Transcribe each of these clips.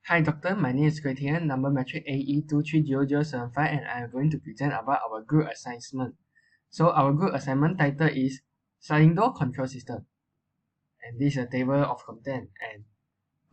Hi doctor, my name is Christian, number metric AE230075, and I am going to present about our group assignment. So our group assignment title is Sliding Door Control System. And this is a table of content and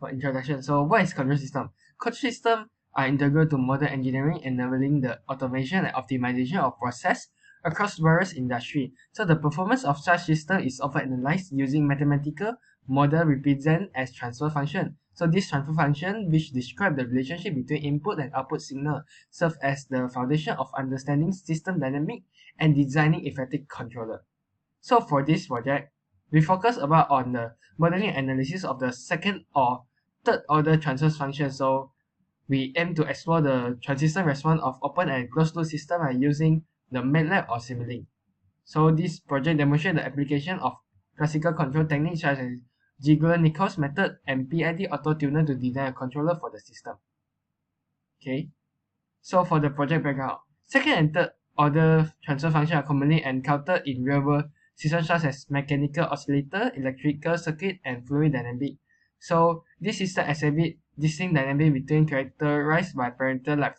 for introduction. So what is control system? Control system are integral to modern engineering, enabling the automation and optimization of process across various industries. So the performance of such system is often analyzed using mathematical model represented as transfer function. So this transfer function, which describe the relationship between input and output signal, serve as the foundation of understanding system dynamic and designing effective controller. So for this project, we focus about on the modeling analysis of the second or third order transfer function. So we aim to explore the transistor response of open and closed loop system by using the MATLAB or Simulink. So this project demonstrates the application of classical control techniques such as Ziegler-Nichols method and PID auto-tuner to design a controller for the system. Okay, so for the project background, second and third order transfer functions are commonly encountered in real-world systems such as mechanical oscillator, electrical circuit, and fluid dynamic. So this system exhibit distinct dynamic between characterized by parameters like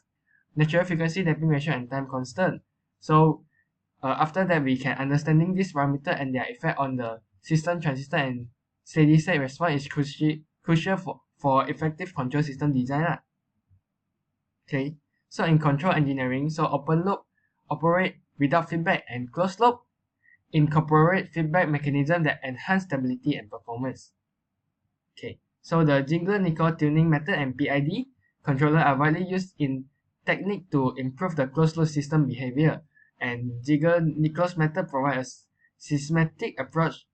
natural frequency, damping ratio, and time constant. So after that, we can understanding this parameter and their effect on the system transistor and steady state response is crucial for effective control system design. Okay, so in control engineering, so open loop operate without feedback and closed loop incorporate feedback mechanism that enhance stability and performance. Okay, so the Ziegler-Nichols tuning method and PID controller are widely used in technique to improve the closed loop system behavior, and Ziegler-Nichols method provides a systematic approach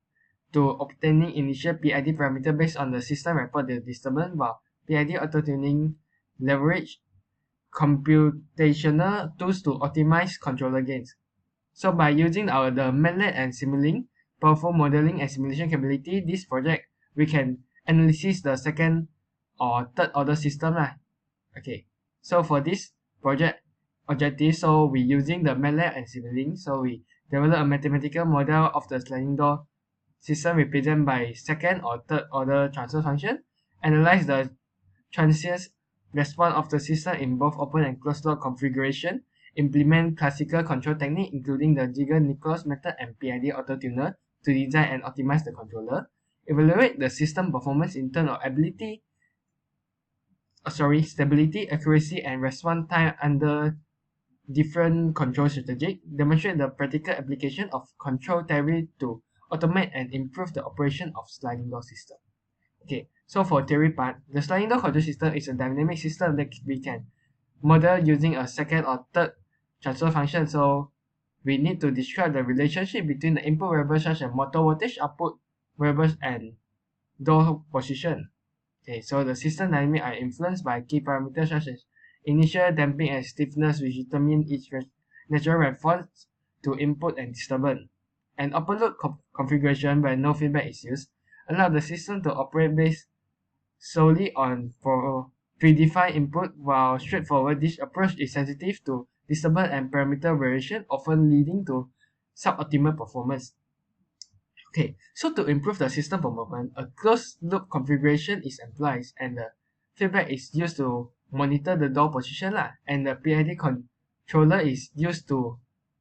to obtaining initial PID parameter based on the system report the disturbance, while PID auto-tuning leverage computational tools to optimize controller gains. So by using the MATLAB and Simulink powerful modeling and simulation capability, this project we can analyze the second or third order system lah. Okay, so for this project objective, so we using the MATLAB and Simulink, so we develop a mathematical model of the sliding door system represented by second or third order transfer function, analyze the transient response of the system in both open and closed loop configuration, implement classical control technique including the Ziegler-Nichols method and PID auto-tuner to design and optimize the controller, evaluate the system performance in terms of stability, accuracy, and response time under different control strategies, demonstrate the practical application of control theory to automate and improve the operation of sliding door system. Okay, so for theory part, the sliding door control system is a dynamic system that we can model using a second or third transfer function. So we need to describe the relationship between the input variables such as motor voltage, output variables, and door position. Okay, so the system dynamics are influenced by key parameters such as initial damping and stiffness, which determine its natural response to input and disturbance. An open loop configuration where no feedback is used allow the system to operate based solely on predefined input, while straightforward this approach is sensitive to disturbance and parameter variation, often leading to suboptimal performance. Okay, so to improve the system performance, a closed loop configuration is employed and the feedback is used to monitor the door position and the PID controller is used to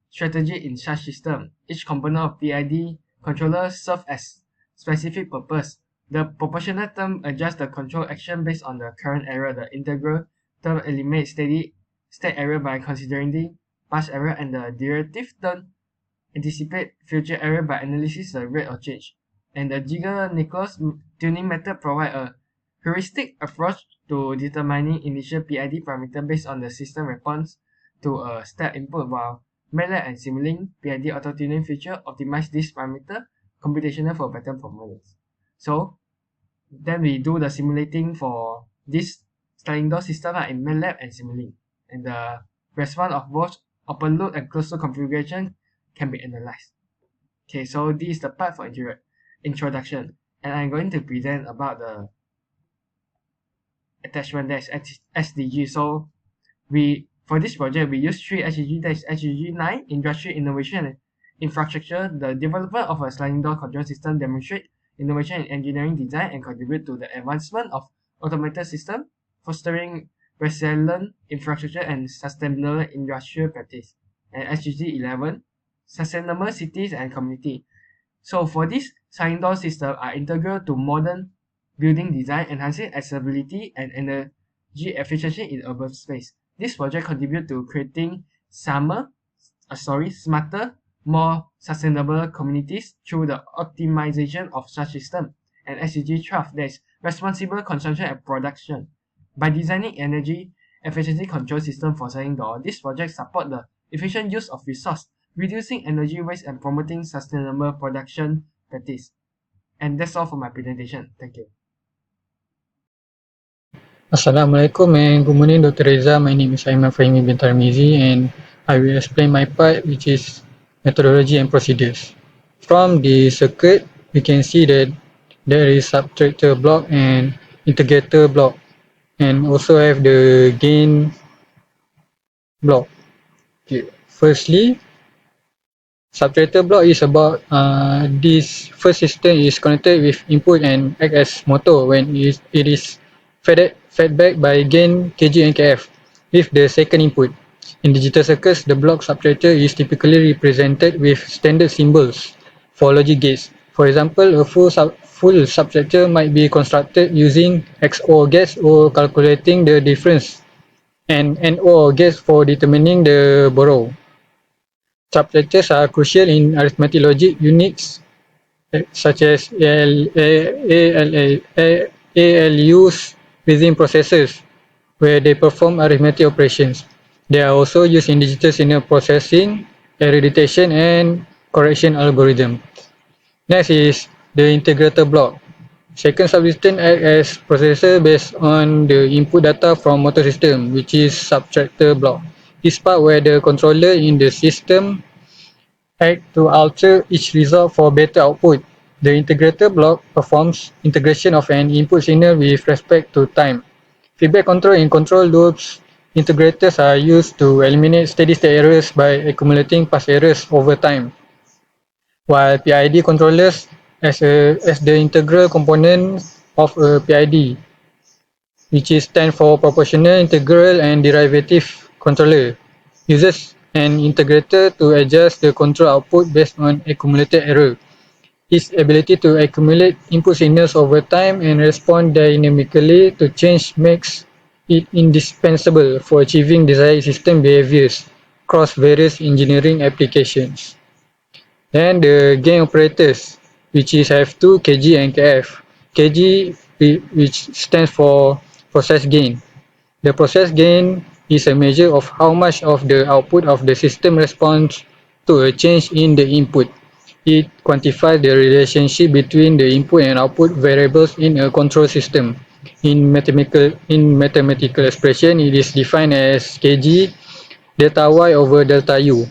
strategy in such system. Each component of PID controller serves as specific purpose. The proportional term adjusts the control action based on the current error. The integral term eliminates steady state error by considering the past error, and the derivative term anticipate future error by analysis the rate of change. And the Ziegler-Nichols tuning method provide a heuristic approach to determining initial PID parameter based on the system response to a step input, while MATLAB and Simulink PID auto-tuning feature optimize this parameter computational for better performance. So then we do the simulating for this sliding door system in MATLAB and Simulink, and the response of both open loop and closed loop configuration can be analyzed. Okay, so this is the part for introduction, and I'm going to present about the attachment that is SDG. So for this project we use 3 SDG, that is SDG 9, Industry Innovation and Infrastructure. The development of a sliding door control system demonstrate innovation in engineering design and contribute to the advancement of automated system. fostering resilient infrastructure and sustainable industrial practice. And SDG 11, sustainable cities and community. So for this, sliding door systems are integral to modern building design, enhancing accessibility and energy efficiency in urban space. This project contributes to creating smarter, more sustainable communities through the optimization of such systems. And SDG 12, that is responsible consumption and production. By designing energy efficiency control system for sliding door, this project support the efficient use of resource, reducing energy waste and promoting sustainable production practice. And that's all for my presentation. Thank you. Assalamualaikum and good morning Dr. Reza. My name is Aiman Fahimi bin Tarmizi and I will explain my part, which is methodology and procedures. From the circuit, we can see that there is subtractor block and integrator block, and also have the gain block. Okay. Firstly, subtractor block is about this first system is connected with input and act as motor when it is fed back by gain kg and kf with the second input. In digital circuits, the block subtractor is typically represented with standard symbols for logic gates. For example, a full subtractor might be constructed using XOR gates or calculating the difference, and NOR gates for determining the borrow. Subtractors are crucial in arithmetic logic units such as ALUs within processors, where they perform arithmetic operations. They are also used in digital signal processing, error detection, and correction algorithm. Next is the integrator block. Second subsystem acts as processor based on the input data from motor system, which is subtractor block. This part where the controller in the system act to alter each result for better output. The integrator block performs integration of an input signal with respect to time. Feedback control in control loops integrators are used to eliminate steady-state errors by accumulating past errors over time, while PID controllers as the integral component of a PID, which is stand for proportional, integral, and derivative controller, uses an integrator to adjust the control output based on accumulated error. Its ability to accumulate input signals over time and respond dynamically to change makes it indispensable for achieving desired system behaviors across various engineering applications. Then the gain operators, which is have two kg and kf. Kg, which stands for process gain. The process gain is a measure of how much of the output of the system responds to a change in the input. It quantifies the relationship between the input and output variables in a control system. In mathematical expression, it is defined as kg delta y over delta u.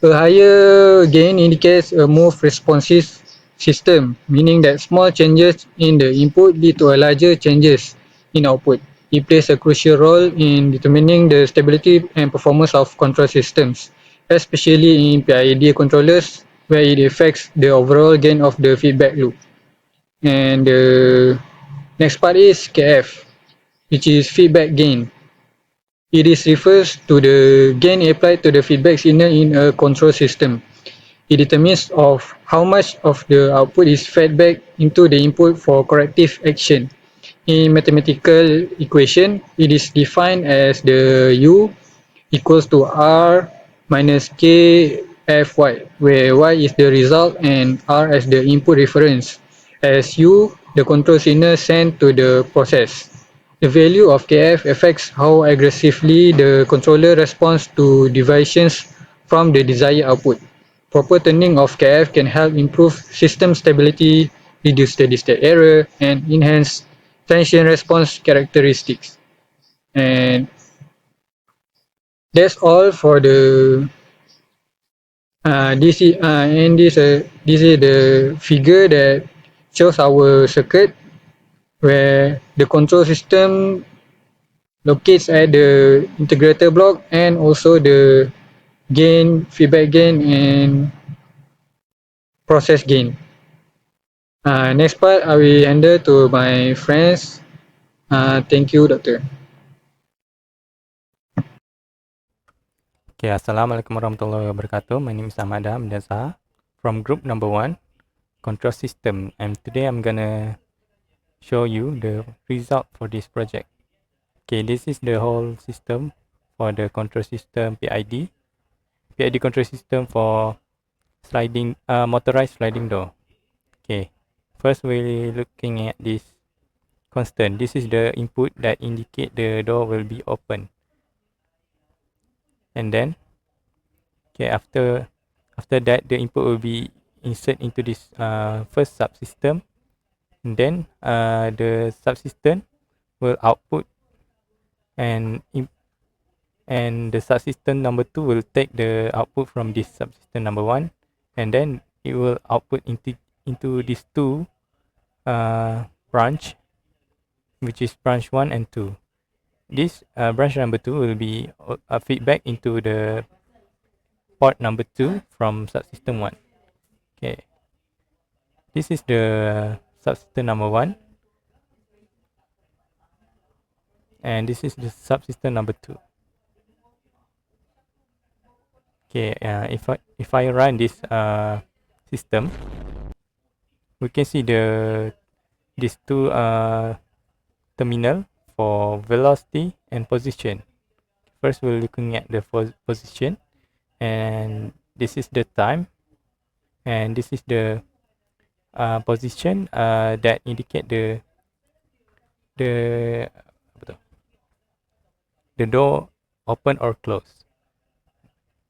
A higher gain indicates a more responsive system, meaning that small changes in the input lead to a larger changes in output. It plays a crucial role in determining the stability and performance of control systems, especially in PID controllers, where it affects the overall gain of the feedback loop. And the next part is KF, which is feedback gain. It refers to the gain applied to the feedback signal in a control system. It determines of how much of the output is fed back into the input for corrective action. In mathematical equation, it is defined as the U equals to R minus K Fy, where Y is the result and R as the input reference, as U the control signal sent to the process. The value of Kf affects how aggressively the controller responds to deviations from the desired output. Proper tuning of Kf can help improve system stability, reduce steady-state error, and enhance transient response characteristics. And that's all for the this is the figure that shows our circuit where the control system locates at the integrator block and also the gain, feedback gain, and process gain. Next part I will handle to my friends Thank you, Doctor. Okay, Assalamualaikum warahmatullahi wabarakatuh. My name is Ahmad Hamdasa from group number 1, control system. And today I'm gonna show you the result for this project. Okay, this is the whole system for the control system PID. PID control system for sliding, motorized sliding door. Okay, first we're looking at this constant. This is the input that indicate the door will be open. And then, okay, after that, the input will be insert into this first subsystem. And then the subsystem will output, and the subsystem number 2 will take the output from this subsystem number 1, and then it will output into these two branch, which is branch 1 and 2. This branch number 2 will be a feedback into the port number 2 from subsystem 1. Okay, this is the subsystem number 1, and this is the subsystem number 2. Okay, if I run this system, we can see these two terminal for velocity and position. First, we're looking at the position, and this is the time, and this is the position that indicate the the door open or close.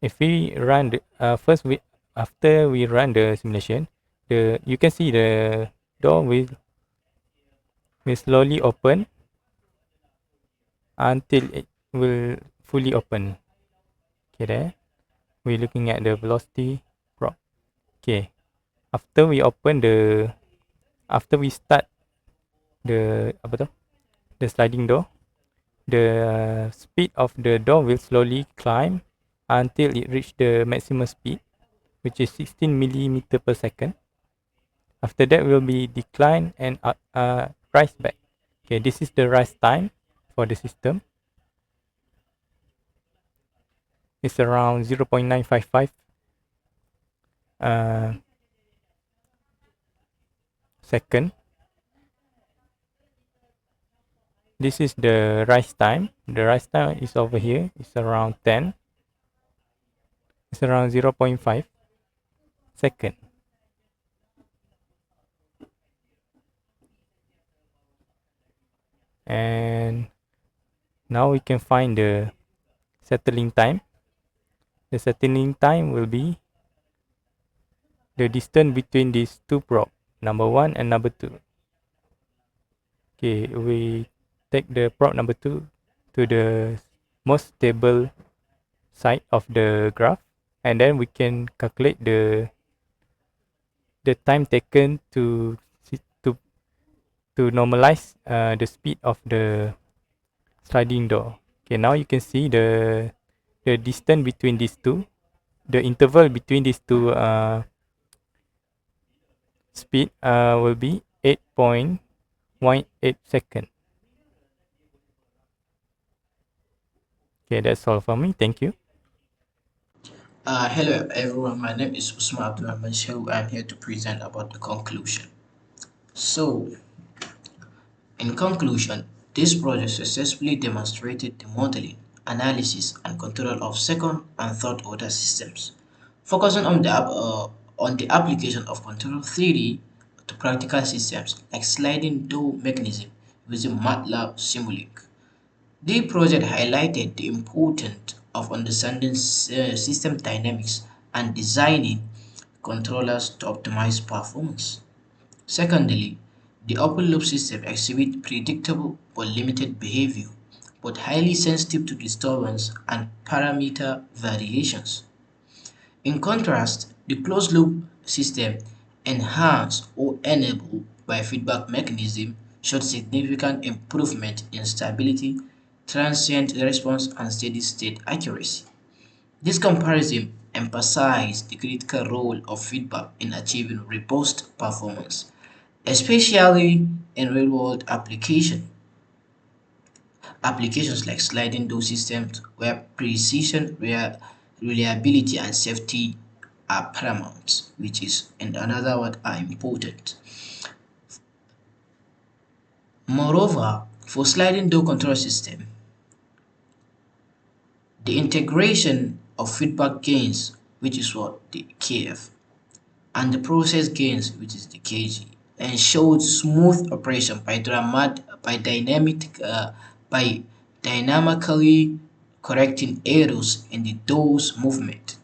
If we run the after we run the simulation, you can see the door will slowly open until it will fully open. Okay, there we're looking at the velocity prop. Okay, after we start the the sliding door, the speed of the door will slowly climb until it reach the maximum speed, which is 16 millimeter per second. After that will be decline and rise back. Okay, this is the rise time for the system. It's around 0.955 second. This is the rise time. The rise time is over here. It's around 10. It's around 0.5 second. And now we can find the settling time. The settling time will be the distance between these two probe, number 1 and number 2. Okay, we take the probe number 2 to the most stable side of the graph, and then we can calculate the time taken to normalize the speed of the sliding door. Okay, now you can see the distance between these two, the interval between these two speed will be 8.18 second. Okay, that's all for me. Thank you. Hello everyone, my name is Usman Abdulrahman Shehu. I'm here to present about the conclusion. So, in conclusion, this project successfully demonstrated the modeling, analysis, and control of second and third order systems, focusing on the application of control theory to practical systems like sliding door mechanism using MATLAB Simulink. The project highlighted the importance of understanding system dynamics and designing controllers to optimize performance. Secondly, the open loop system exhibits predictable but limited behavior, but highly sensitive to disturbance and parameter variations. In contrast, the closed loop system, enhanced or enabled by feedback mechanism, showed significant improvement in stability, transient response, and steady state accuracy. This comparison emphasized the critical role of feedback in achieving robust performance, especially in real-world application. applications like sliding door systems where precision, reliability, and safety are paramount, which is, in another word, are important. Moreover, for sliding door control system, the integration of feedback gains, which is what the KF, and the process gains, which is the KG, ensured smooth operation by dynamically correcting errors in the door's movement.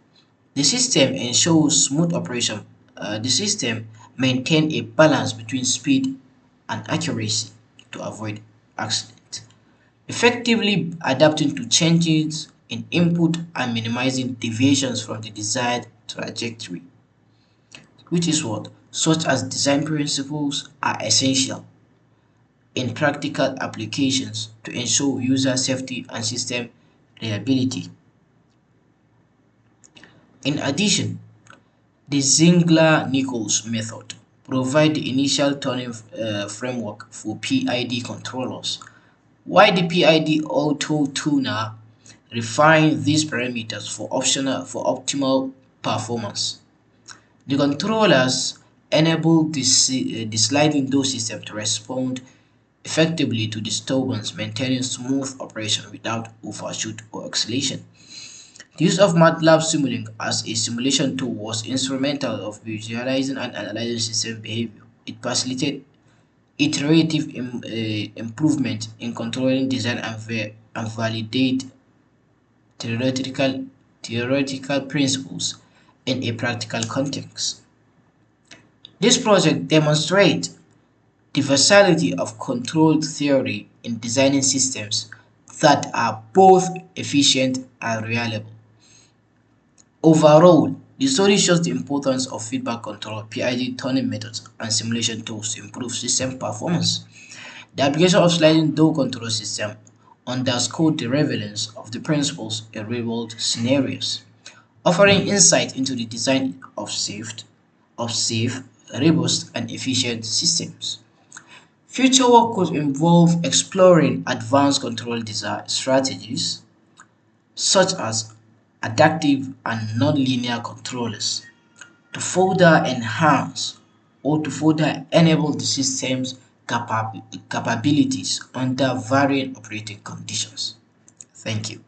The system ensures smooth operation. The system maintains a balance between speed and accuracy to avoid accident, effectively adapting to changes in input and minimizing deviations from the desired trajectory, which is what such as design principles are essential in practical applications to ensure user safety and system reliability. In addition, the Ziegler-Nichols method provides the initial tuning framework for PID controllers, while the PID Auto-Tuner refines these parameters for optimal performance. The controllers enable the sliding door system to respond effectively to disturbance, maintaining smooth operation without overshoot or oscillation. The use of MATLAB Simulink as a simulation tool was instrumental of visualizing and analyzing system behavior. It facilitated iterative improvement in controlling design and validate theoretical principles in a practical context. This project demonstrates the versatility of control theory in designing systems that are both efficient and reliable. Overall, the study shows the importance of feedback control, PID tuning methods, and simulation tools to improve system performance. The application of sliding door control system underscored the relevance of the principles in real-world scenarios, offering insight into the design of safe, robust, and efficient systems. Future work could involve exploring advanced control design strategies such as adaptive and nonlinear controllers to further enhance or to further enable the system's capabilities under varying operating conditions. Thank you.